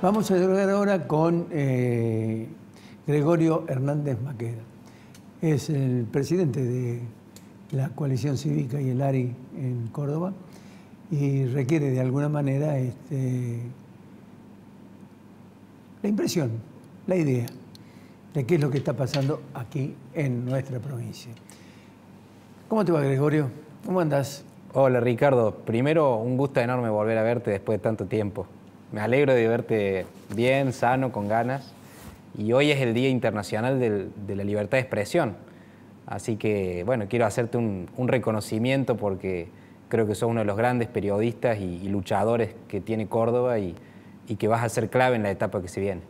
Vamos a dialogar ahora con Gregorio Hernández Maqueda. Es el presidente de la Coalición Cívica y el ARI en Córdoba y requiere de alguna manera la impresión, la idea de qué es lo que está pasando aquí en nuestra provincia. ¿Cómo te va, Gregorio? ¿Cómo andás? Hola, Ricardo. Primero, un gusto enorme volver a verte después de tanto tiempo. Me alegro de verte bien, sano, con ganas. Y hoy es el Día Internacional de la Libertad de Expresión. Así que, bueno, quiero hacerte un reconocimiento porque creo que sos uno de los grandes periodistas y luchadores que tiene Córdoba y que vas a ser clave en la etapa que se viene.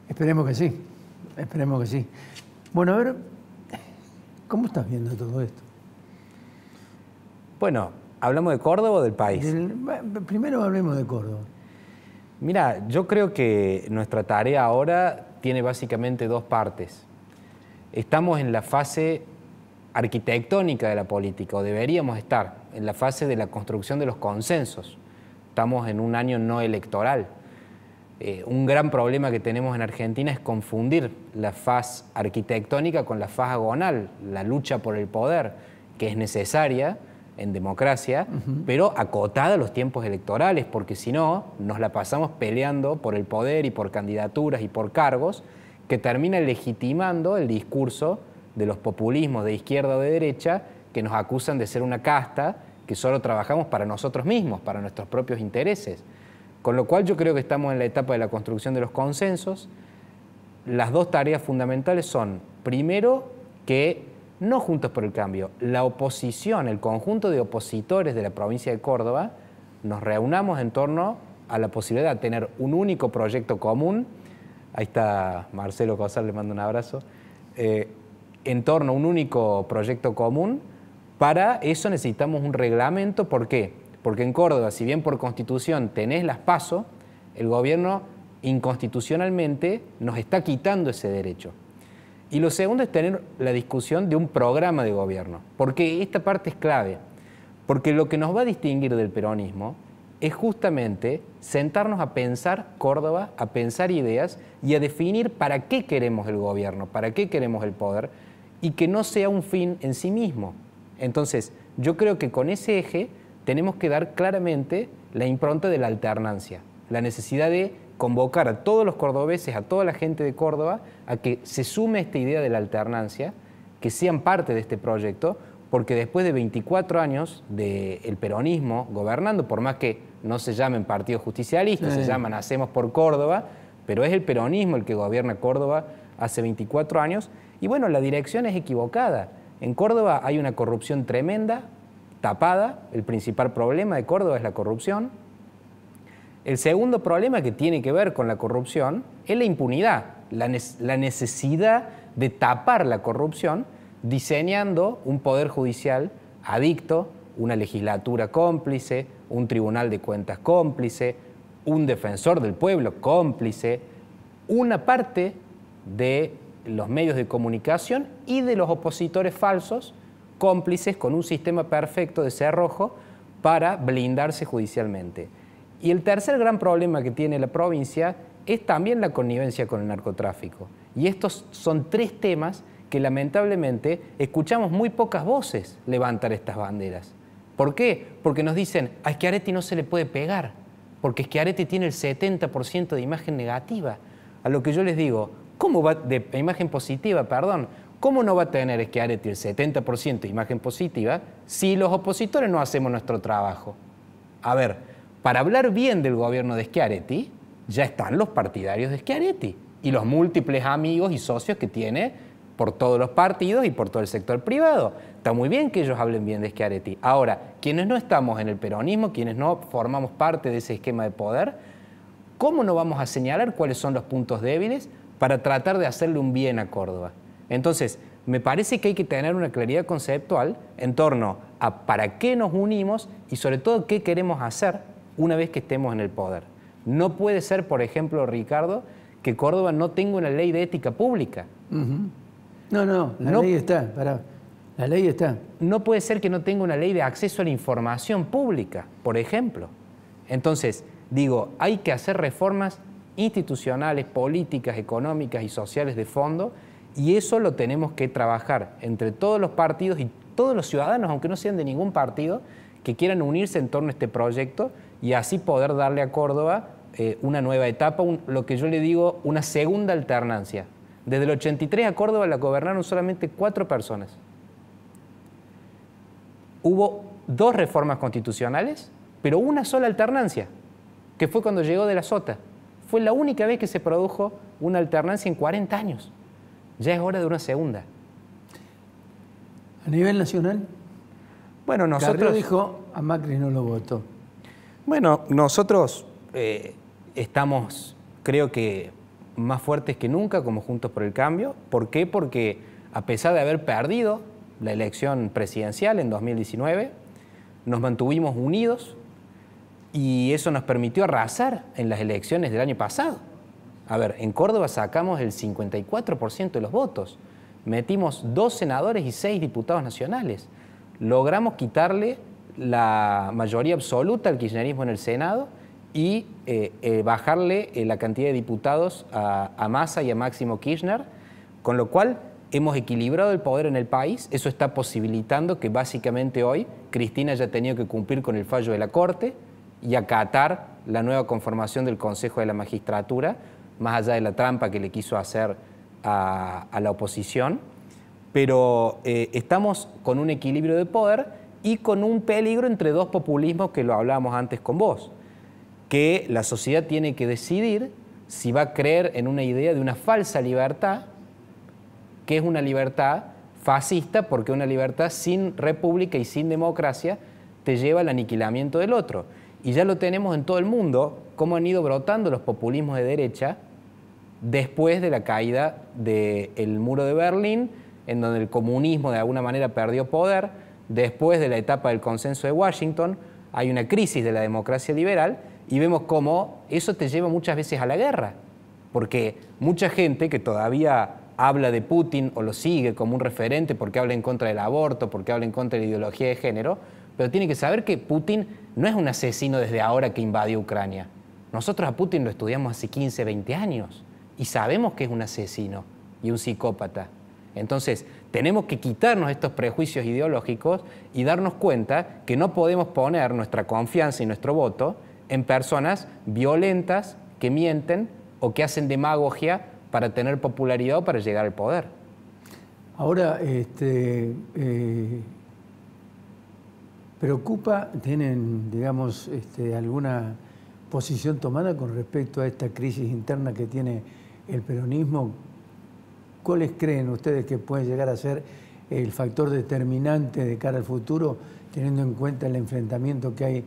Esperemos que sí, esperemos que sí. Bueno, a ver, ¿cómo estás viendo todo esto? Bueno, ¿hablamos de Córdoba o del país? Primero hablemos de Córdoba. Mira, yo creo que nuestra tarea ahora tiene básicamente dos partes. Estamos en la fase arquitectónica de la política, o deberíamos estar, en la fase de la construcción de los consensos. Estamos en un año no electoral. Un gran problema que tenemos en Argentina es confundir la faz arquitectónica con la faz agonal, la lucha por el poder, que es necesaria en democracia, pero acotada a los tiempos electorales, porque si no, nos la pasamos peleando por el poder y por candidaturas y por cargos, que termina legitimando el discurso de los populismos de izquierda o de derecha, que nos acusan de ser una casta, que solo trabajamos para nosotros mismos, para nuestros propios intereses. Con lo cual yo creo que estamos en la etapa de la construcción de los consensos. Las dos tareas fundamentales son, primero, que no Juntos por el Cambio, la oposición, el conjunto de opositores de la provincia de Córdoba, nos reunamos en torno a la posibilidad de tener un único proyecto común. Ahí está Marcelo Cosar, le mando un abrazo. En torno a un único proyecto común. Para eso necesitamos un reglamento. ¿Por qué? Porque en Córdoba, si bien por constitución tenés las PASO, el gobierno inconstitucionalmente nos está quitando ese derecho. Y lo segundo es tener la discusión de un programa de gobierno, porque esta parte es clave, porque lo que nos va a distinguir del peronismo es justamente sentarnos a pensar Córdoba, a pensar ideas y a definir para qué queremos el gobierno, para qué queremos el poder, y que no sea un fin en sí mismo. Entonces, yo creo que con ese eje tenemos que dar claramente la impronta de la alternancia, la necesidad de convocar a todos los cordobeses, a toda la gente de Córdoba, a que se sume esta idea de la alternancia, que sean parte de este proyecto, porque después de 24 años del peronismo gobernando, por más que no se llamen partidos justicialistas, se llaman Hacemos por Córdoba, pero es el peronismo el que gobierna Córdoba hace 24 años, y bueno, la dirección es equivocada. En Córdoba hay una corrupción tremenda, tapada. El principal problema de Córdoba es la corrupción. El segundo problema que tiene que ver con la corrupción es la impunidad, la necesidad de tapar la corrupción diseñando un poder judicial adicto, una legislatura cómplice, un tribunal de cuentas cómplice, un defensor del pueblo cómplice, una parte de los medios de comunicación y de los opositores falsos cómplices con un sistema perfecto de cerrojo para blindarse judicialmente. Y el tercer gran problema que tiene la provincia es también la connivencia con el narcotráfico. Y estos son tres temas que lamentablemente escuchamos muy pocas voces levantar estas banderas. ¿Por qué? Porque nos dicen, a Schiaretti no se le puede pegar, porque Schiaretti tiene el 70% de imagen negativa. A lo que yo les digo, ¿cómo va de imagen positiva, perdón? ¿Cómo no va a tener Schiaretti el 70% de imagen positiva si los opositores no hacemos nuestro trabajo? A ver, para hablar bien del gobierno de Schiaretti, ya están los partidarios de Schiaretti y los múltiples amigos y socios que tiene por todos los partidos y por todo el sector privado. Está muy bien que ellos hablen bien de Schiaretti. Ahora, quienes no estamos en el peronismo, quienes no formamos parte de ese esquema de poder, ¿cómo no vamos a señalar cuáles son los puntos débiles para tratar de hacerle un bien a Córdoba? Entonces, me parece que hay que tener una claridad conceptual en torno a para qué nos unimos y sobre todo qué queremos hacer una vez que estemos en el poder. No puede ser, por ejemplo, Ricardo, que Córdoba no tenga una ley de ética pública. No, la ley está, la ley está. No puede ser que no tenga una ley de acceso a la información pública, por ejemplo. Entonces, Digo, hay que hacer reformas institucionales, políticas, económicas y sociales de fondo, y eso lo tenemos que trabajar entre todos los partidos y todos los ciudadanos, aunque no sean de ningún partido, que quieran unirse en torno a este proyecto y así poder darle a Córdoba una nueva etapa, lo que yo le digo, una segunda alternancia. Desde el 83 a Córdoba la gobernaron solamente 4 personas. Hubo 2 reformas constitucionales, pero una sola alternancia, que fue cuando llegó de la Sota. Fue la única vez que se produjo una alternancia en 40 años. Ya es hora de una segunda. ¿A nivel nacional? Bueno, nosotros... Carrió dijo, a Macri no lo votó. Bueno, nosotros estamos, creo que, más fuertes que nunca como Juntos por el Cambio. ¿Por qué? Porque a pesar de haber perdido la elección presidencial en 2019, nos mantuvimos unidos y eso nos permitió arrasar en las elecciones del año pasado. A ver, en Córdoba sacamos el 54% de los votos, metimos 2 senadores y 6 diputados nacionales, logramos quitarle la mayoría absoluta al kirchnerismo en el Senado y bajarle la cantidad de diputados a Massa y a Máximo Kirchner, con lo cual hemos equilibrado el poder en el país. Eso está posibilitando que básicamente hoy Cristina haya tenido que cumplir con el fallo de la Corte y acatar la nueva conformación del Consejo de la Magistratura, más allá de la trampa que le quiso hacer a la oposición. Pero estamos con un equilibrio de poder y con un peligro entre 2 populismos que lo hablábamos antes con vos, que la sociedad tiene que decidir si va a creer en una idea de una falsa libertad, que es una libertad fascista, porque una libertad sin república y sin democracia te lleva al aniquilamiento del otro. Y ya lo tenemos en todo el mundo, cómo han ido brotando los populismos de derecha después de la caída del muro de Berlín, en donde el comunismo de alguna manera perdió poder, después de la etapa del consenso de Washington, hay una crisis de la democracia liberal y vemos cómo eso te lleva muchas veces a la guerra, porque mucha gente que todavía habla de Putin o lo sigue como un referente porque habla en contra del aborto, porque habla en contra de la ideología de género, pero tiene que saber que Putin no es un asesino desde ahora que invadió Ucrania. Nosotros a Putin lo estudiamos hace 15, 20 años y sabemos que es un asesino y un psicópata. Entonces, tenemos que quitarnos estos prejuicios ideológicos y darnos cuenta que no podemos poner nuestra confianza y nuestro voto en personas violentas que mienten o que hacen demagogia para tener popularidad o para llegar al poder. Ahora, ¿preocupa, tienen, digamos, alguna posición tomada con respecto a esta crisis interna que tiene el peronismo? ¿Cuáles creen ustedes que puede llegar a ser el factor determinante de cara al futuro, teniendo en cuenta el enfrentamiento que hay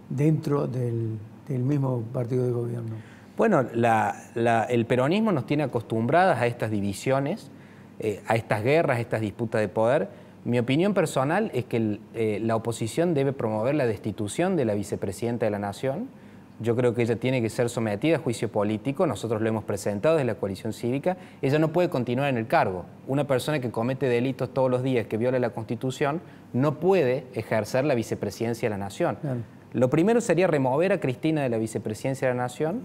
dentro del mismo partido de gobierno? Bueno, el peronismo nos tiene acostumbradas a estas divisiones, a estas guerras, a estas disputas de poder. Mi opinión personal es que la oposición debe promover la destitución de la vicepresidenta de la Nación. Yo creo que ella tiene que ser sometida a juicio político, nosotros lo hemos presentado desde la coalición cívica. Ella no puede continuar en el cargo. Una persona que comete delitos todos los días, que viola la Constitución, no puede ejercer la vicepresidencia de la Nación. Claro. Lo primero sería remover a Cristina de la vicepresidencia de la Nación.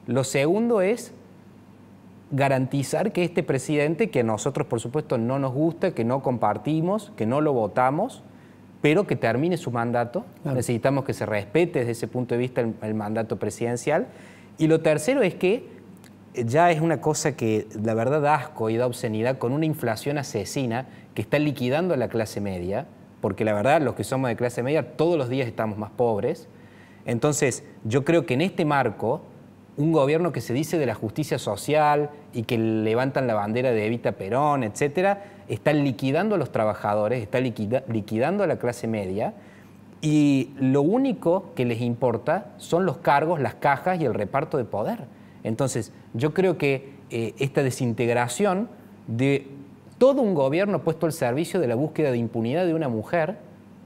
Lo segundo es garantizar que este presidente, que a nosotros por supuesto no nos gusta, que no compartimos, que no lo votamos, pero que termine su mandato. Claro. Necesitamos que se respete desde ese punto de vista el mandato presidencial. Y lo tercero es que ya es una cosa que la verdad da asco y da obscenidad, con una inflación asesina que está liquidando a la clase media, porque la verdad los que somos de clase media todos los días estamos más pobres. Entonces yo creo que en este marco, un gobierno que se dice de la justicia social y que levantan la bandera de Evita Perón, etcétera, está liquidando a los trabajadores, está liquidando a la clase media, y lo único que les importa son los cargos, las cajas y el reparto de poder. Entonces, yo creo que esta desintegración de todo un gobierno puesto al servicio de la búsqueda de impunidad de una mujer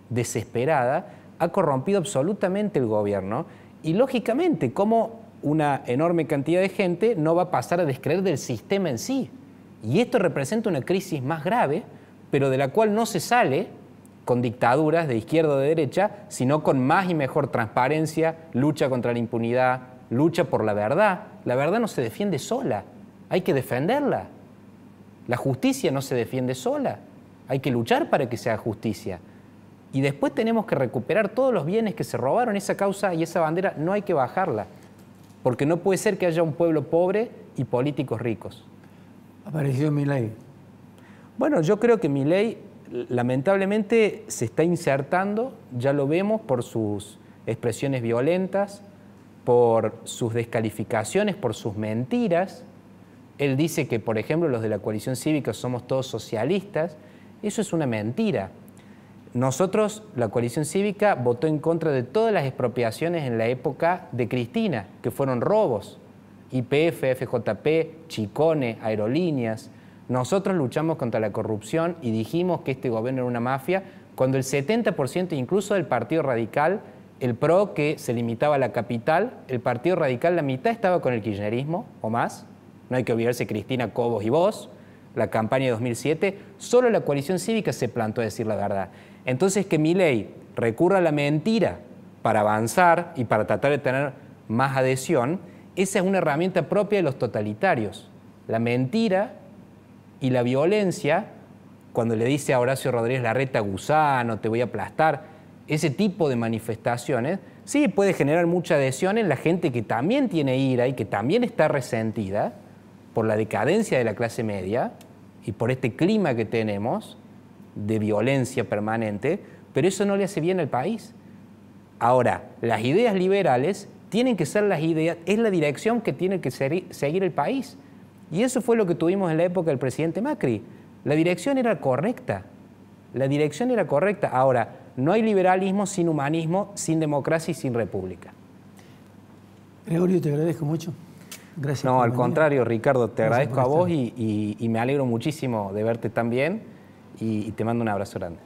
desesperada ha corrompido absolutamente el gobierno, y lógicamente, como una enorme cantidad de gente no va a pasar a descreer del sistema en sí. Y esto representa una crisis más grave, pero de la cual no se sale con dictaduras de izquierda o de derecha, sino con más y mejor transparencia, lucha contra la impunidad, lucha por la verdad. La verdad no se defiende sola, hay que defenderla. La justicia no se defiende sola, hay que luchar para que se haga justicia. Y después tenemos que recuperar todos los bienes que se robaron. Esa causa y esa bandera no hay que bajarla, porque no puede ser que haya un pueblo pobre y políticos ricos. Apareció Milei. Bueno, yo creo que Milei lamentablemente se está insertando, ya lo vemos, por sus expresiones violentas, por sus descalificaciones, por sus mentiras. Él dice que, por ejemplo, los de la coalición cívica somos todos socialistas. Eso es una mentira. Nosotros, la coalición cívica, votó en contra de todas las expropiaciones en la época de Cristina, que fueron robos. YPF, FJP, Chicone, Aerolíneas. Nosotros luchamos contra la corrupción y dijimos que este gobierno era una mafia, cuando el 70% incluso del Partido Radical, el PRO que se limitaba a la capital, el Partido Radical la mitad estaba con el kirchnerismo o más. No hay que olvidarse Cristina, Cobos y vos, la campaña de 2007, solo la coalición cívica se plantó a decir la verdad. Entonces que Milei recurra a la mentira para avanzar y para tratar de tener más adhesión, esa es una herramienta propia de los totalitarios. La mentira y la violencia, cuando le dice a Horacio Rodríguez Larreta, gusano, te voy a aplastar, ese tipo de manifestaciones, sí puede generar mucha adhesión en la gente que también tiene ira y que también está resentida por la decadencia de la clase media y por este clima que tenemos de violencia permanente, pero eso no le hace bien al país. Ahora, las ideas liberales tienen que ser las ideas, es la dirección que tiene que seguir el país. Y eso fue lo que tuvimos en la época del presidente Macri. La dirección era correcta. La dirección era correcta. Ahora, no hay liberalismo sin humanismo, sin democracia y sin república. Gregorio, te agradezco mucho. Gracias. No, al contrario, Ricardo, te agradezco a vos y me alegro muchísimo de verte tan bien y te mando un abrazo grande.